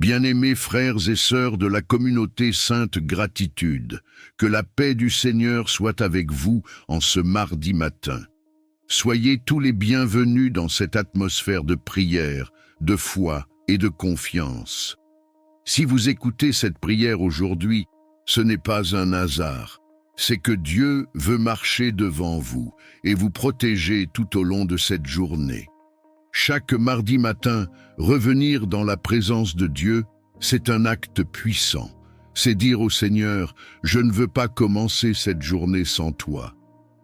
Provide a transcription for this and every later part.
Bien-aimés frères et sœurs de la communauté Sainte Gratitude, que la paix du Seigneur soit avec vous en ce mardi matin. Soyez tous les bienvenus dans cette atmosphère de prière, de foi et de confiance. Si vous écoutez cette prière aujourd'hui, ce n'est pas un hasard. C'est que Dieu veut marcher devant vous et vous protéger tout au long de cette journée. Chaque mardi matin, revenir dans la présence de Dieu, c'est un acte puissant. C'est dire au Seigneur, « Je ne veux pas commencer cette journée sans toi ».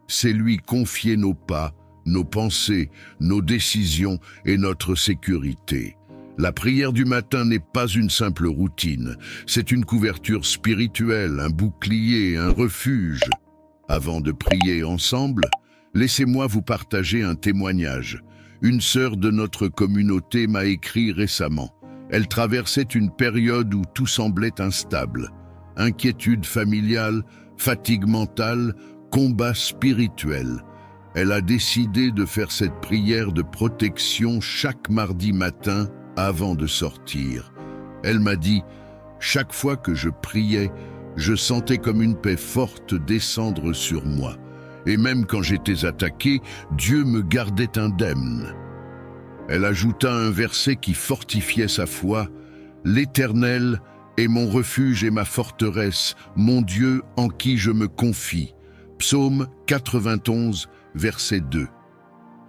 C'est lui confier nos pas, nos pensées, nos décisions et notre sécurité. La prière du matin n'est pas une simple routine, c'est une couverture spirituelle, un bouclier, un refuge. Avant de prier ensemble, laissez-moi vous partager un témoignage. Une sœur de notre communauté m'a écrit récemment. Elle traversait une période où tout semblait instable. Inquiétude familiale, fatigue mentale, combat spirituel. Elle a décidé de faire cette prière de protection chaque mardi matin avant de sortir. Elle m'a dit, « Chaque fois que je priais, je sentais comme une paix forte descendre sur moi. Et même quand j'étais attaqué, Dieu me gardait indemne. » Elle ajouta un verset qui fortifiait sa foi, « L'Éternel est mon refuge et ma forteresse, mon Dieu en qui je me confie. » Psaume 91, verset 2.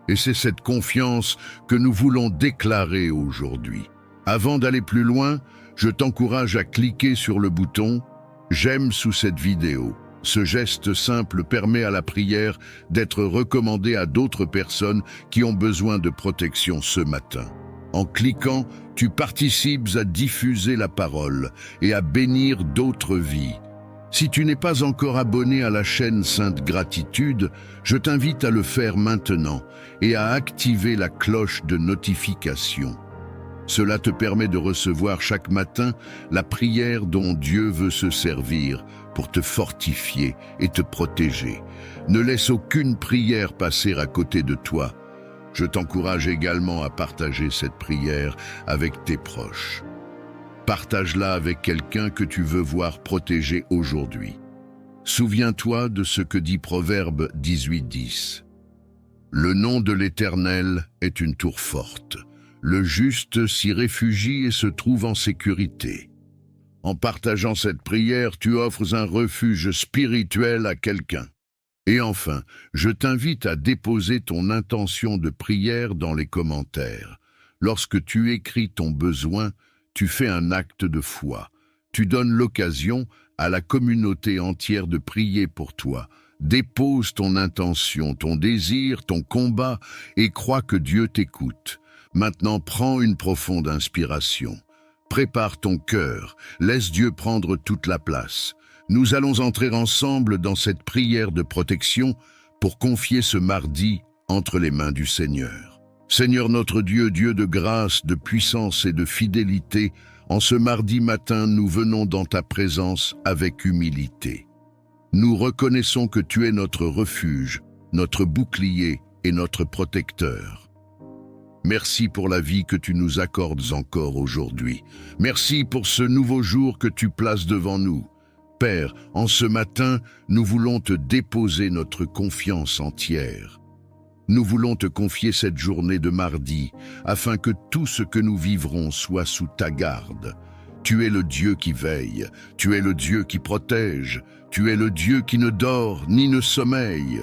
Et c'est cette confiance que nous voulons déclarer aujourd'hui. Avant d'aller plus loin, je t'encourage à cliquer sur le bouton « J'aime » sous cette vidéo. Ce geste simple permet à la prière d'être recommandée à d'autres personnes qui ont besoin de protection ce matin. En cliquant, tu participes à diffuser la parole et à bénir d'autres vies. Si tu n'es pas encore abonné à la chaîne Sainte Gratitude, je t'invite à le faire maintenant et à activer la cloche de notification. Cela te permet de recevoir chaque matin la prière dont Dieu veut se servir pour te fortifier et te protéger. Ne laisse aucune prière passer à côté de toi. Je t'encourage également à partager cette prière avec tes proches. Partage-la avec quelqu'un que tu veux voir protégé aujourd'hui. Souviens-toi de ce que dit Proverbe 18:10. Le nom de l'Éternel est une tour forte. Le juste s'y réfugie et se trouve en sécurité. En partageant cette prière, tu offres un refuge spirituel à quelqu'un. Et enfin, je t'invite à déposer ton intention de prière dans les commentaires. Lorsque tu écris ton besoin, tu fais un acte de foi. Tu donnes l'occasion à la communauté entière de prier pour toi. Dépose ton intention, ton désir, ton combat et crois que Dieu t'écoute. Maintenant, prends une profonde inspiration. Prépare ton cœur, laisse Dieu prendre toute la place. Nous allons entrer ensemble dans cette prière de protection pour confier ce mardi entre les mains du Seigneur. Seigneur notre Dieu, Dieu de grâce, de puissance et de fidélité, en ce mardi matin, nous venons dans ta présence avec humilité. Nous reconnaissons que tu es notre refuge, notre bouclier et notre protecteur. Merci pour la vie que tu nous accordes encore aujourd'hui. Merci pour ce nouveau jour que tu places devant nous. Père, en ce matin, nous voulons te déposer notre confiance entière. Nous voulons te confier cette journée de mardi, afin que tout ce que nous vivrons soit sous ta garde. Tu es le Dieu qui veille, tu es le Dieu qui protège, tu es le Dieu qui ne dort ni ne sommeille.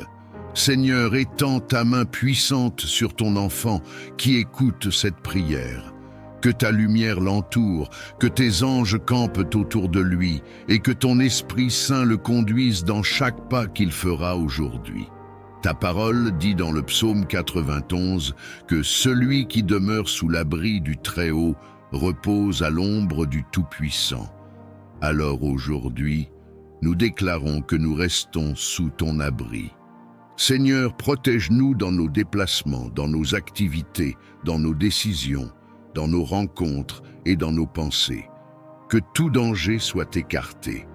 Seigneur, étends ta main puissante sur ton enfant qui écoute cette prière. Que ta lumière l'entoure, que tes anges campent autour de lui et que ton Esprit Saint le conduise dans chaque pas qu'il fera aujourd'hui. Ta parole dit dans le psaume 91 que celui qui demeure sous l'abri du Très-Haut repose à l'ombre du Tout-Puissant. Alors aujourd'hui, nous déclarons que nous restons sous ton abri. Seigneur, protège-nous dans nos déplacements, dans nos activités, dans nos décisions, dans nos rencontres et dans nos pensées. Que tout danger soit écarté,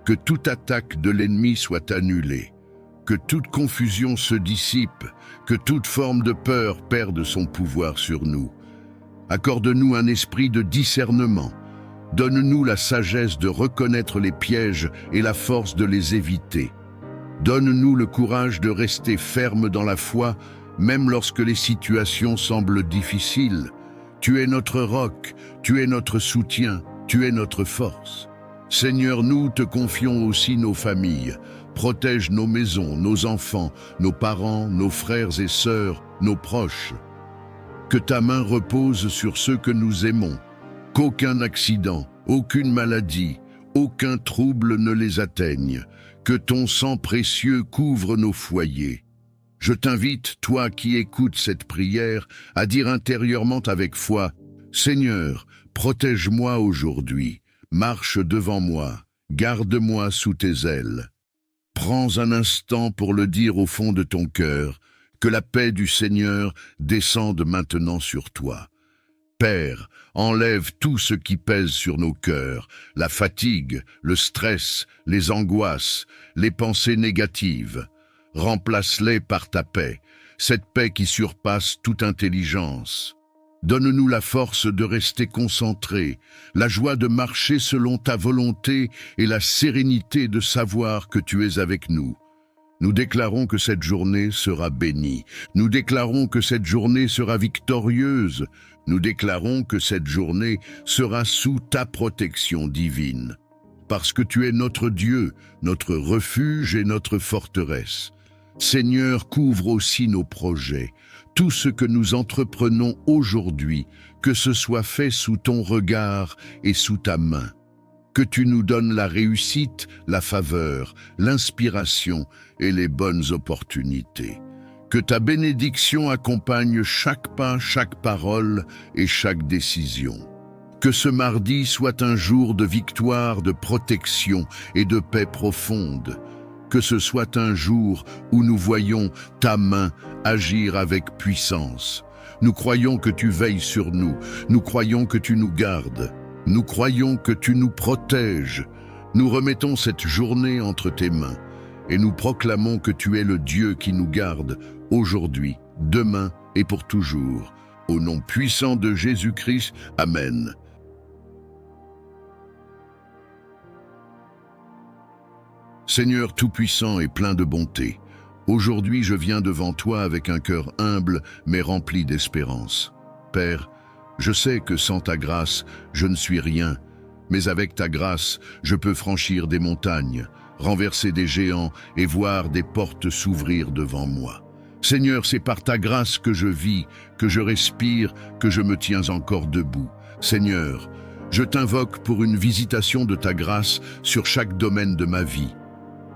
que toute attaque de l'ennemi soit annulée, que toute confusion se dissipe, que toute forme de peur perde son pouvoir sur nous. Accorde-nous un esprit de discernement, Donne-nous la sagesse de reconnaître les pièges et la force de les éviter. Donne-nous le courage de rester ferme dans la foi, même lorsque les situations semblent difficiles. Tu es notre roc, tu es notre soutien, tu es notre force. Seigneur, nous te confions aussi nos familles. Protège nos maisons, nos enfants, nos parents, nos frères et sœurs, nos proches. Que ta main repose sur ceux que nous aimons. Qu'aucun accident, aucune maladie, aucun trouble ne les atteigne. Que ton sang précieux couvre nos foyers. Je t'invite, toi qui écoutes cette prière, à dire intérieurement avec foi, « Seigneur, protège-moi aujourd'hui, marche devant moi, garde-moi sous tes ailes. » Prends un instant pour le dire au fond de ton cœur, que la paix du Seigneur descende maintenant sur toi. Père, enlève tout ce qui pèse sur nos cœurs, la fatigue, le stress, les angoisses, les pensées négatives. Remplace-les par ta paix, cette paix qui surpasse toute intelligence. Donne-nous la force de rester concentrés, la joie de marcher selon ta volonté et la sérénité de savoir que tu es avec nous. Nous déclarons que cette journée sera bénie. Nous déclarons que cette journée sera victorieuse. Nous déclarons que cette journée sera sous ta protection divine. Parce que tu es notre Dieu, notre refuge et notre forteresse. Seigneur, couvre aussi nos projets. Tout ce que nous entreprenons aujourd'hui, que ce soit fait sous ton regard et sous ta main. Que tu nous donnes la réussite, la faveur, l'inspiration et les bonnes opportunités. Que ta bénédiction accompagne chaque pas, chaque parole et chaque décision. Que ce mardi soit un jour de victoire, de protection et de paix profonde. Que ce soit un jour où nous voyons ta main agir avec puissance. Nous croyons que tu veilles sur nous. Nous croyons que tu nous gardes. Nous croyons que tu nous protèges. Nous remettons cette journée entre tes mains et nous proclamons que tu es le Dieu qui nous garde aujourd'hui, demain et pour toujours. Au nom puissant de Jésus-Christ, Amen. Seigneur tout-puissant et plein de bonté, aujourd'hui je viens devant toi avec un cœur humble mais rempli d'espérance. Père, je sais que sans ta grâce, je ne suis rien, mais avec ta grâce, je peux franchir des montagnes, renverser des géants et voir des portes s'ouvrir devant moi. Seigneur, c'est par ta grâce que je vis, que je respire, que je me tiens encore debout. Seigneur, je t'invoque pour une visitation de ta grâce sur chaque domaine de ma vie.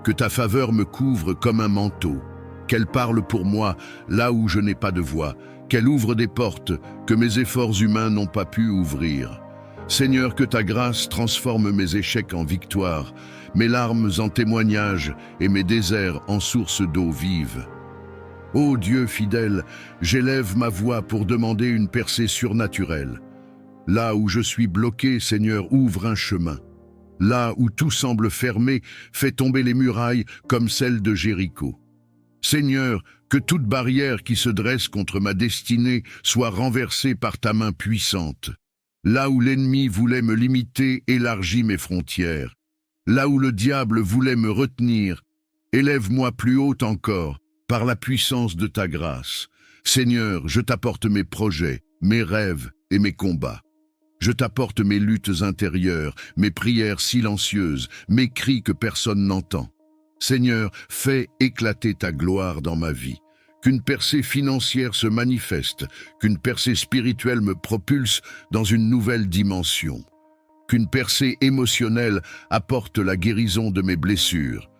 Que ta faveur me couvre comme un manteau, qu'elle parle pour moi là où je n'ai pas de voix, qu'elle ouvre des portes que mes efforts humains n'ont pas pu ouvrir. Seigneur, que ta grâce transforme mes échecs en victoire, mes larmes en témoignages et mes déserts en sources d'eau vive. Ô Dieu fidèle, j'élève ma voix pour demander une percée surnaturelle. Là où je suis bloqué, Seigneur, ouvre un chemin. Là où tout semble fermé, fais tomber les murailles comme celles de Jéricho. Seigneur, que toute barrière qui se dresse contre ma destinée soit renversée par ta main puissante. Là où l'ennemi voulait me limiter, élargis mes frontières. Là où le diable voulait me retenir, élève-moi plus haut encore, par la puissance de ta grâce. Seigneur, je t'apporte mes projets, mes rêves et mes combats. Je t'apporte mes luttes intérieures, mes prières silencieuses, mes cris que personne n'entend. Seigneur, fais éclater ta gloire dans ma vie. Qu'une percée financière se manifeste, qu'une percée spirituelle me propulse dans une nouvelle dimension. Qu'une percée émotionnelle apporte la guérison de mes blessures.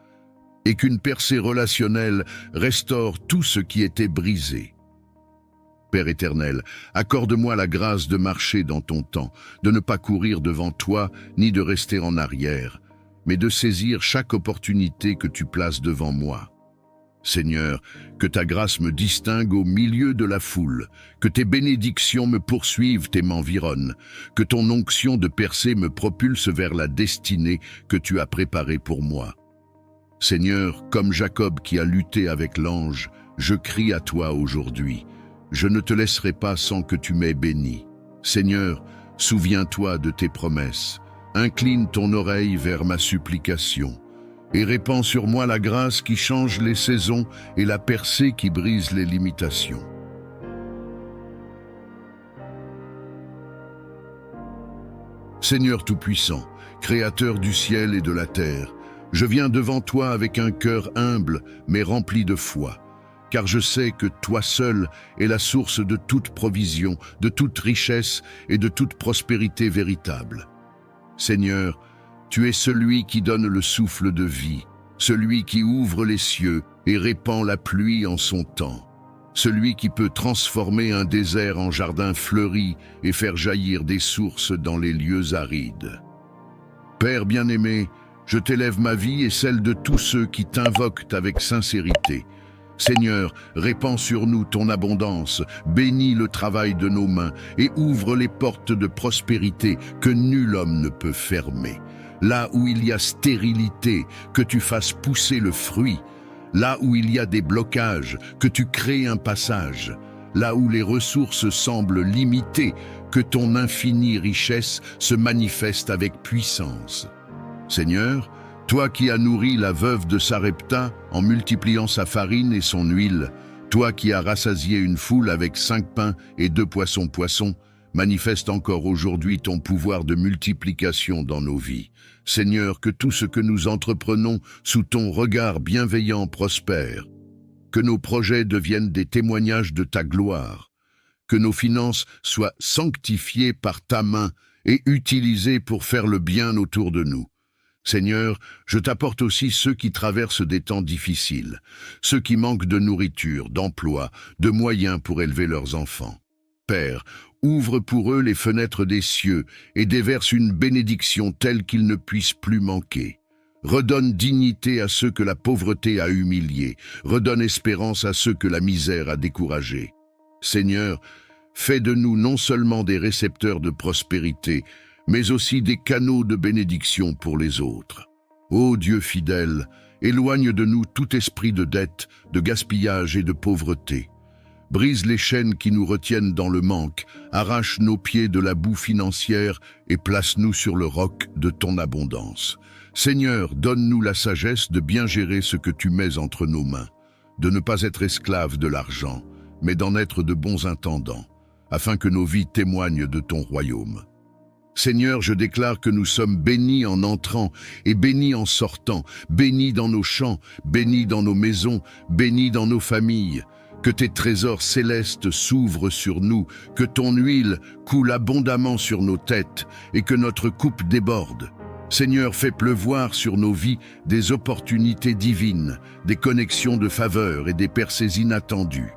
Et qu'une percée relationnelle restaure tout ce qui était brisé. Père éternel, accorde-moi la grâce de marcher dans ton temps, de ne pas courir devant toi, ni de rester en arrière, mais de saisir chaque opportunité que tu places devant moi. Seigneur, que ta grâce me distingue au milieu de la foule, que tes bénédictions me poursuivent et m'environnent, que ton onction de percée me propulse vers la destinée que tu as préparée pour moi. Seigneur, comme Jacob qui a lutté avec l'ange, je crie à toi aujourd'hui. Je ne te laisserai pas sans que tu m'aies béni. Seigneur, souviens-toi de tes promesses. incline ton oreille vers ma supplication et répands sur moi la grâce qui change les saisons et la percée qui brise les limitations. Seigneur Tout-Puissant, Créateur du ciel et de la terre, je viens devant toi avec un cœur humble mais rempli de foi, car je sais que toi seul es la source de toute provision, de toute richesse et de toute prospérité véritable. Seigneur, tu es celui qui donne le souffle de vie, celui qui ouvre les cieux et répand la pluie en son temps, celui qui peut transformer un désert en jardin fleuri et faire jaillir des sources dans les lieux arides. Père bien-aimé, je t'élève ma vie et celle de tous ceux qui t'invoquent avec sincérité. Seigneur, répands sur nous ton abondance, bénis le travail de nos mains et ouvre les portes de prospérité que nul homme ne peut fermer. Là où il y a stérilité, que tu fasses pousser le fruit. Là où il y a des blocages, que tu crées un passage. Là où les ressources semblent limitées, que ton infinie richesse se manifeste avec puissance. Seigneur, toi qui as nourri la veuve de Sarepta en multipliant sa farine et son huile, toi qui as rassasié une foule avec 5 pains et 2 poissons, manifeste encore aujourd'hui ton pouvoir de multiplication dans nos vies. Seigneur, que tout ce que nous entreprenons sous ton regard bienveillant prospère, que nos projets deviennent des témoignages de ta gloire, que nos finances soient sanctifiées par ta main et utilisées pour faire le bien autour de nous. Seigneur, je t'apporte aussi ceux qui traversent des temps difficiles, ceux qui manquent de nourriture, d'emploi, de moyens pour élever leurs enfants. Père, ouvre pour eux les fenêtres des cieux et déverse une bénédiction telle qu'ils ne puissent plus manquer. Redonne dignité à ceux que la pauvreté a humiliés, redonne espérance à ceux que la misère a découragés. Seigneur, fais de nous non seulement des récepteurs de prospérité, mais aussi des canaux de bénédiction pour les autres. Ô Dieu fidèle, éloigne de nous tout esprit de dette, de gaspillage et de pauvreté. Brise les chaînes qui nous retiennent dans le manque, arrache nos pieds de la boue financière et place-nous sur le roc de ton abondance. Seigneur, donne-nous la sagesse de bien gérer ce que tu mets entre nos mains, de ne pas être esclaves de l'argent, mais d'en être de bons intendants, afin que nos vies témoignent de ton royaume. Seigneur, je déclare que nous sommes bénis en entrant et bénis en sortant, bénis dans nos champs, bénis dans nos maisons, bénis dans nos familles. Que tes trésors célestes s'ouvrent sur nous, que ton huile coule abondamment sur nos têtes et que notre coupe déborde. Seigneur, fais pleuvoir sur nos vies des opportunités divines, des connexions de faveur et des percées inattendues.